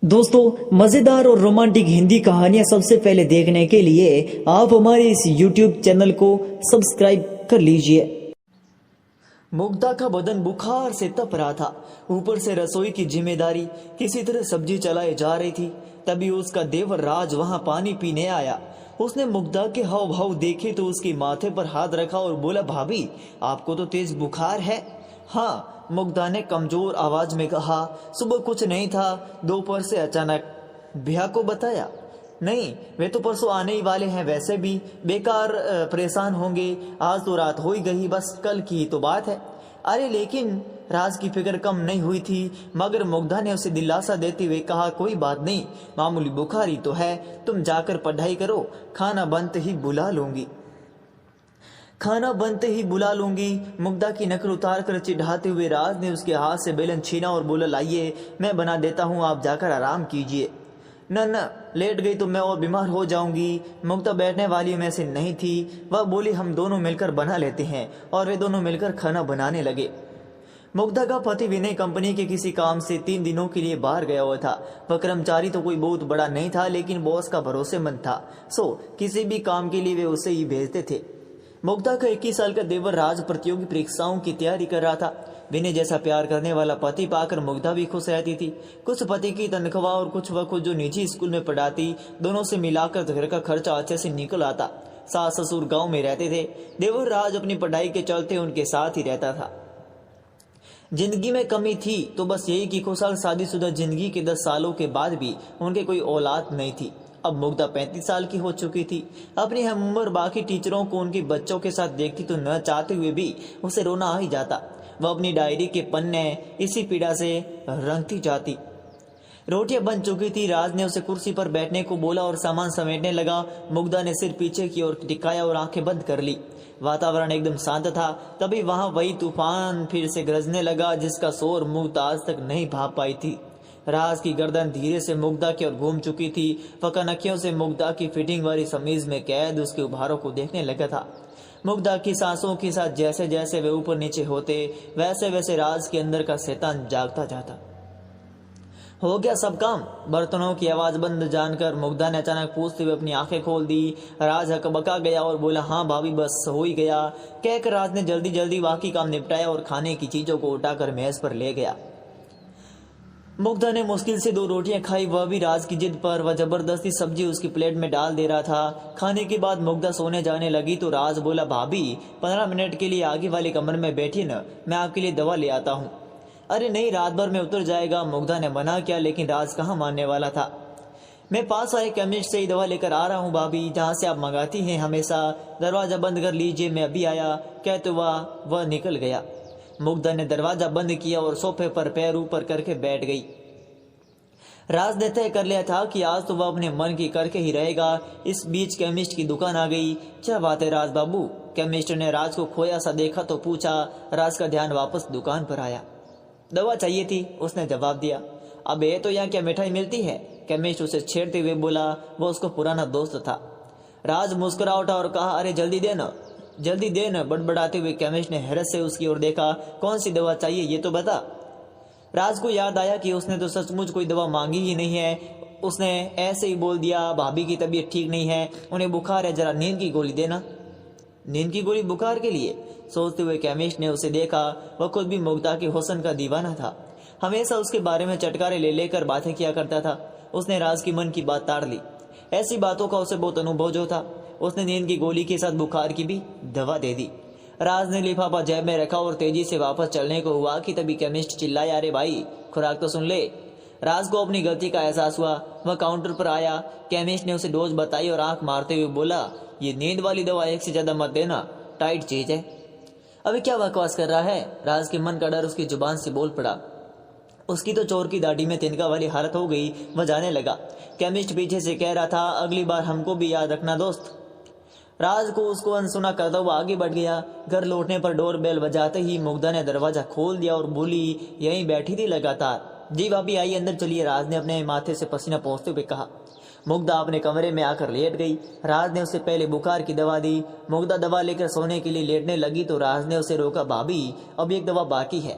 दोस्तों, मजेदार और रोमांटिक हिंदी कहानियां सबसे पहले देखने के लिए आप हमारे इस YouTube चैनल को सब्सक्राइब कर लीजिए। मुग्धा का बदन बुखार से तप रहा था। ऊपर से रसोई की जिम्मेदारी किसी तरह सब्जी चलाई जा रही थी। तभी उसका देवर राज वहां पानी पीने आया। उसने मुग्धा के हाव भाव देखे तो उसके माथे पर हाथ रखा और बोला, भाभी आपको तो तेज बुखार है। हाँ, मुग्धा ने कमजोर आवाज में कहा। सुबह कुछ नहीं था, दोपहर से अचानक। भैया को बताया? नहीं, वे तो परसों आने ही वाले हैं। वैसे भी बेकार परेशान होंगे। आज तो रात हो ही गई, बस कल की तो बात है। अरे लेकिन राज की फिक्र कम नहीं हुई थी, मगर मुग्धा ने उसे दिलासा देते हुए कहा, कोई बात नहीं, मामूली बुखार ही तो है, तुम जाकर पढ़ाई करो, खाना बनते ही बुला लूंगी। खाना बनते ही बुला लूंगी। मुग्धा की नकल उतार कर चिढ़ाते हुए राज ने उसके हाथ से बेलन छीना और बोला, लाइए मैं बना देता हूँ, आप जाकर आराम कीजिए। न न, लेट गई तो मैं और बीमार हो जाऊंगी। मुग्धा बैठने वाली में से नहीं थी। वह बोली, हम दोनों मिलकर बना लेते हैं। और वे दोनों मिलकर खाना बनाने लगे। मुग्धा का पति विनय कंपनी के किसी काम से 3 दिनों के लिए बाहर गया हुआ था। वह कर्मचारी तो कोई बहुत बड़ा नहीं था, लेकिन बॉस का भरोसेमंद था। सो किसी भी काम के लिए वे उसे ही भेजते थे। मुग्धा का 21 साल का देवर राज प्रतियोगी परीक्षाओं की तैयारी कर रहा था। विनय जैसा प्यार करने वाला पति पाकर मुग्धा भी खुश रहती थी। कुछ पति की तनख्वाह और कुछ वह खुद जो निजी स्कूल में पढ़ाती, दोनों से मिलाकर घर का खर्चा अच्छे से निकल आता। सास ससुर गांव में रहते थे। देवर राज अपनी पढ़ाई के चलते उनके साथ ही रहता था। जिंदगी में कमी थी तो बस यही कि खुशहाल शादीशुदा जिंदगी के 10 सालों के बाद भी उनके कोई औलाद नहीं थी। अब मुग्धा 35 साल की हो चुकी थी। अपनी हम उम्र बाकी टीचरों को उनके बच्चों के साथ देखती तो न चाहते हुए भी उसे रोना आ ही जाता। वह अपनी डायरी के पन्ने इसी पीड़ा से रंगती जाती। रोटियां बन चुकी थी। राज ने उसे कुर्सी पर बैठने को बोला और सामान समेटने लगा। मुग्धा ने सिर पीछे की ओर टिकाया और आंखें बंद कर ली। वातावरण एकदम शांत था। तभी वहां वही तूफान फिर से गरजने लगा, जिसका शोर मुग्धा आज तक नहीं भाप पाई थी। राज की गर्दन धीरे से मुग्धा की ओर घूम चुकी थी। वह कनखियों से मुग्धा की फिटिंग वाली समीज में कैद उसके उभारों को देखने लगा था। मुग्धा की सांसों के साथ जैसे जैसे वे ऊपर नीचे होते, वैसे वैसे राज के अंदर का शैतान जागता जाता। हो गया सब काम? बर्तनों की आवाज बंद जानकर मुग्धा ने अचानक पूछते हुए अपनी आंखें खोल दी। राज हकबका गया और बोला, हाँ भाभी बस हो ही गया। कहकर राज ने जल्दी जल्दी बाकी काम निपटाया और खाने की चीजों को उठाकर मेज पर ले गया। मुग्धा ने मुश्किल से 2 रोटियां खाई, वह भी राज की जिद पर। वह जबरदस्ती सब्जी उसकी प्लेट में डाल दे रहा था। खाने के बाद मुग्धा सोने जाने लगी तो राज बोला, भाभी 15 मिनट के लिए आगे वाले कमरे में बैठिए न, मैं आपके लिए दवा ले आता हूँ। अरे नहीं, रात भर में उतर जाएगा। मुग्धा ने मना किया, लेकिन राज कहाँ मानने वाला था। मैं पास वाले केमिस्ट से ही दवा लेकर आ रहा हूँ भाभी, जहाँ से आप मंगाती हैं हमेशा। दरवाजा बंद कर लीजिए, मैं अभी आया, कहते वह निकल गया। मुग्धा ने दरवाजा बंद किया और सोफे पर पैर ऊपर करके बैठ गई। राज ने तय कर लिया था कि आज तो वह अपने मन की करके ही रहेगा। इस बीच केमिस्ट की दुकान आ गई। क्या बात है राज बाबू? केमिस्ट ने राज को खोया सा देखा तो पूछा। राज का ध्यान वापस दुकान पर आया। दवा चाहिए थी, उसने जवाब दिया। अब ये तो यहाँ क्या मिठाई मिलती है? केमिस्ट उसे छेड़ते हुए बोला। वो उसको पुराना दोस्त था। राज मुस्कुरा उठा और कहा, अरे जल्दी दे न। बड़बड़ाते हुए केमिस्ट ने हैरत से उसकी ओर देखा। कौन सी दवा चाहिए ये तो बता। राज को याद आया कि उसने तो सचमुच कोई दवा मांगी ही नहीं है। उसने ऐसे ही बोल दिया, भाभी की तबीयत ठीक नहीं है, उन्हें बुखार है, जरा नींद की गोली देना। नींद की गोली बुखार के लिए? सोचते हुए केमिस्ट ने उसे देखा। वह खुद भी मुग्धा के हुस्न का दीवाना था। हमेशा उसके बारे में चटकारे ले लेकर बातें किया करता था। उसने राज की मन की बात ताड़ ली। ऐसी बातों का उसे बहुत अनुभव जो था। उसने नींद की गोली के साथ बुखार की भी दवा दे दी। राज ने लिफाफा जेब में रखा और तेजी से वापस चलने को हुआ कि तभी केमिस्ट चिल्लाया, अरे भाई खुराक तो सुन ले। राज को अपनी गलती का एहसास हुआ। वह काउंटर पर आया। केमिस्ट ने उसे डोज बताई और आंख मारते हुए बोला, ये नींद वाली दवा 1 से ज्यादा मत देना, टाइट चीज है। अभी क्या बकवास कर रहा है? राज के मन का डर उसकी जुबान से बोल पड़ा। उसकी तो चोर की दाढ़ी में तिनका वाली हालत हो गई। वह जाने लगा। केमिस्ट पीछे से कह रहा था, अगली बार हमको भी याद रखना दोस्त। राज को उसको अनसुना करता हुआ आगे बढ़ गया। घर लौटने पर डोर बेल बजाते ही मुग्धा ने दरवाजा खोल दिया और बोली, यहीं बैठी थी लगातार। जी भाभी आइए अंदर चलिए, राज ने अपने माथे से पसीना पोंछते हुए कहा। मुग्धा अपने कमरे में आकर लेट गई। राज ने उसे पहले बुखार की दवा दी। मुग्धा दवा लेकर सोने के लिए लेटने लगी तो राज ने उसे रोका, भाभी अब एक दवा बाकी है।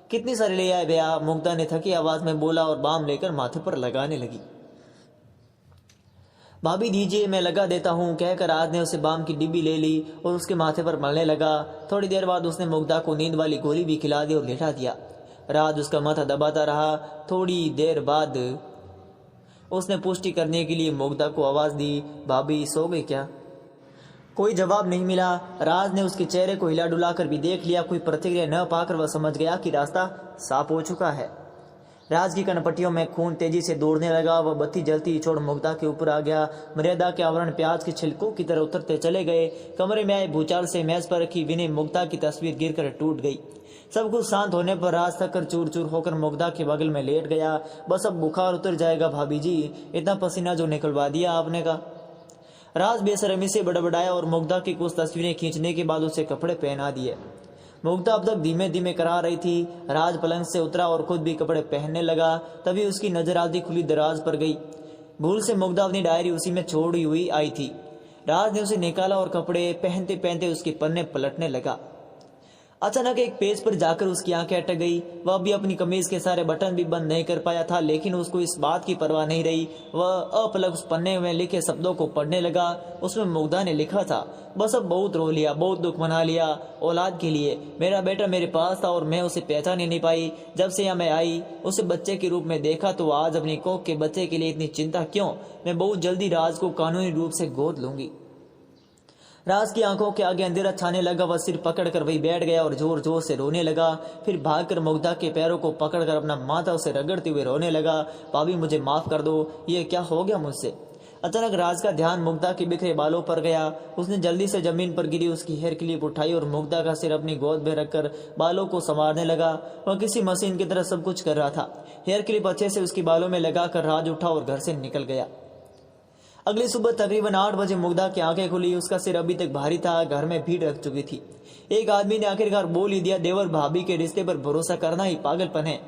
कितनी सारी ले आए भैया, मुग्धा ने थकी आवाज में बोला और बाम लेकर माथे पर लगाने लगी। भाभी दीजिए, मैं लगा देता हूँ, कहकर राज ने उसे बाम की डिब्बी ले ली और उसके माथे पर मलने लगा। थोड़ी देर बाद उसने मुग्धा को नींद वाली गोली भी खिला दी और लेटा दिया। राज उसका माथा दबाता रहा। थोड़ी देर बाद उसने पुष्टि करने के लिए मुग्धा को आवाज दी, भाभी सो गई क्या? कोई जवाब नहीं मिला। राज ने उसके चेहरे को हिला डुला कर भी देख लिया। कोई प्रतिक्रिया न पाकर वह समझ गया कि रास्ता साफ हो चुका है। राज की कनपट्टियों में खून तेजी से दौड़ने लगा। वह बत्ती जलती छोड़ मुग्धा के ऊपर आ गया। मर्यादा के आवरण प्याज के छिलकों की तरह उतरते चले गए। कमरे में आए भूचाल से मेज पर रखी विनय मुग्धा की तस्वीर गिरकर टूट गई। सब कुछ शांत होने पर राज थक कर चूर चूर होकर मुग्धा के बगल में लेट गया। बस अब बुखार उतर जाएगा भाभी जी, इतना पसीना जो निकलवा दिया आपने का। राज बेशर्मी से बड़बड़ाया और मुग्धा की कुछ तस्वीरें खींचने के बाद उसे कपड़े पहना दिए। मुग्धा अब तक धीमे धीमे करा रही थी। राज पलंग से उतरा और खुद भी कपड़े पहनने लगा। तभी उसकी नजर आती खुली दराज पर गई। भूल से मुग्धा अपनी डायरी उसी में छोड़ी हुई आई थी। राज ने उसे निकाला और कपड़े पहनते पहनते उसके पन्ने पलटने लगा। अचानक एक पेज पर जाकर उसकी आंखें अटक गई। वह भी अपनी कमीज के सारे बटन भी बंद नहीं कर पाया था, लेकिन उसको इस बात की परवाह नहीं रही। वह अपलक उस पन्ने में लिखे शब्दों को पढ़ने लगा। उसमें मुग्धा ने लिखा था, बस अब बहुत रो लिया, बहुत दुख मना लिया औलाद के लिए। मेरा बेटा मेरे पास था और मैं उसे पहचान ही नहीं पाई। जब से यहाँ मैं आई उसे बच्चे के रूप में देखा तो आज अपनी कोख के बच्चे के लिए इतनी चिंता क्यों? मैं बहुत जल्दी राज को कानूनी रूप से गोद लूंगी। राज की आंखों के आगे अंधेरा छाने लगा। वह सिर पकड़कर वही बैठ गया और जोर जोर से रोने लगा। फिर भागकर मुग्धा के पैरों को पकड़कर अपना माथा उसे रगड़ते हुए रोने लगा, भाभी मुझे माफ कर दो, ये क्या हो गया मुझसे? अचानक राज का ध्यान मुग्धा के बिखरे बालों पर गया। उसने जल्दी से जमीन पर गिरी उसकी हेयर क्लिप उठाई और मुग्धा का सिर अपनी गोद में रखकर बालों को संवारने लगा। वह किसी मशीन की तरह सब कुछ कर रहा था। हेयर क्लिप अच्छे से उसकी बालों में लगाकर राज उठा और घर से निकल गया। अगली सुबह तकरीबन 8 बजे मुग्धा की आंखें खुली। उसका सिर अभी तक भारी था, घर में भीड़ रख चुकी थी। एक आदमी ने आखिरकार बोल ही दिया, देवर भाभी के रिश्ते पर भरोसा करना ही पागलपन है।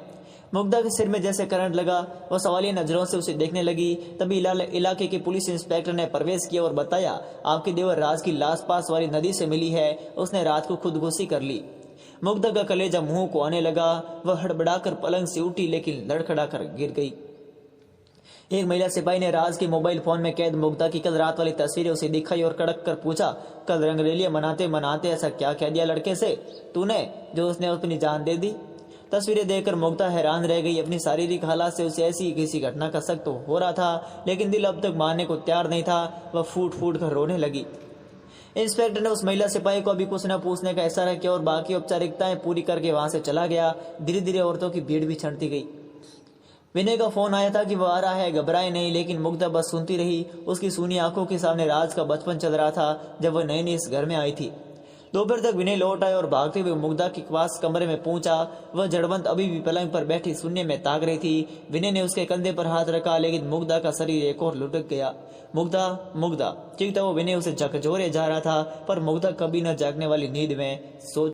मुग्धा के सिर में जैसे करंट लगा। वह सवालिया नजरों से उसे देखने लगी। तभी इलाके के पुलिस इंस्पेक्टर ने प्रवेश किया और बताया, आपके देवर राज की लाश पास वाली नदी से मिली है। उसने रात को खुदकुशी कर ली। मुग्धा का कलेजा मुंह को आने लगा। वह हड़बड़ाकर पलंग से उठी लेकिन लड़खड़ाकर गिर गई। एक महिला सिपाही ने राज के मोबाइल फोन में कैद मुग्धा की कल रात वाली तस्वीरें उसे दिखाई और कड़क कर पूछा, कल रंगरेलियां मनाते मनाते ऐसा क्या कह दिया लड़के से तूने जो उसने अपनी जान दे दी? तस्वीरें देखकर मुग्धा हैरान रह गई। अपनी शारीरिक हालात से उसे ऐसी किसी घटना का शक तो हो रहा था, लेकिन दिल अब तक मानने को तैयार नहीं था। वह फूट फूट कर रोने लगी। इंस्पेक्टर ने उस महिला सिपाही को अभी कुछ न पूछने का इशारा किया और बाकी औपचारिकताएं पूरी करके वहां से चला गया। धीरे धीरे औरतों की भीड़ भी छंटती गई। विनय का फोन आया था कि वह आ रहा है, घबराए नहीं, लेकिन मुग्धा बस सुनती रही। उसकी सूनी आंखों के सामने राज का बचपन चल रहा था जब वह नई नई इस घर में आई थी। दोपहर तक विनय लौट आए और भागते हुए मुग्धा के पास कमरे में पहुंचा। वह जड़वंत अभी भी पलंग पर बैठी शून्य में ताक रही थी। विनय ने उसके कंधे पर हाथ रखा, लेकिन मुग्धा का शरीर एक और लुढ़क गया। मुग्धा मुग्धा चीखता वो विनय उसे झकझोरे जा रहा था, पर मुग्धा कभी न जागने वाली नींद में सो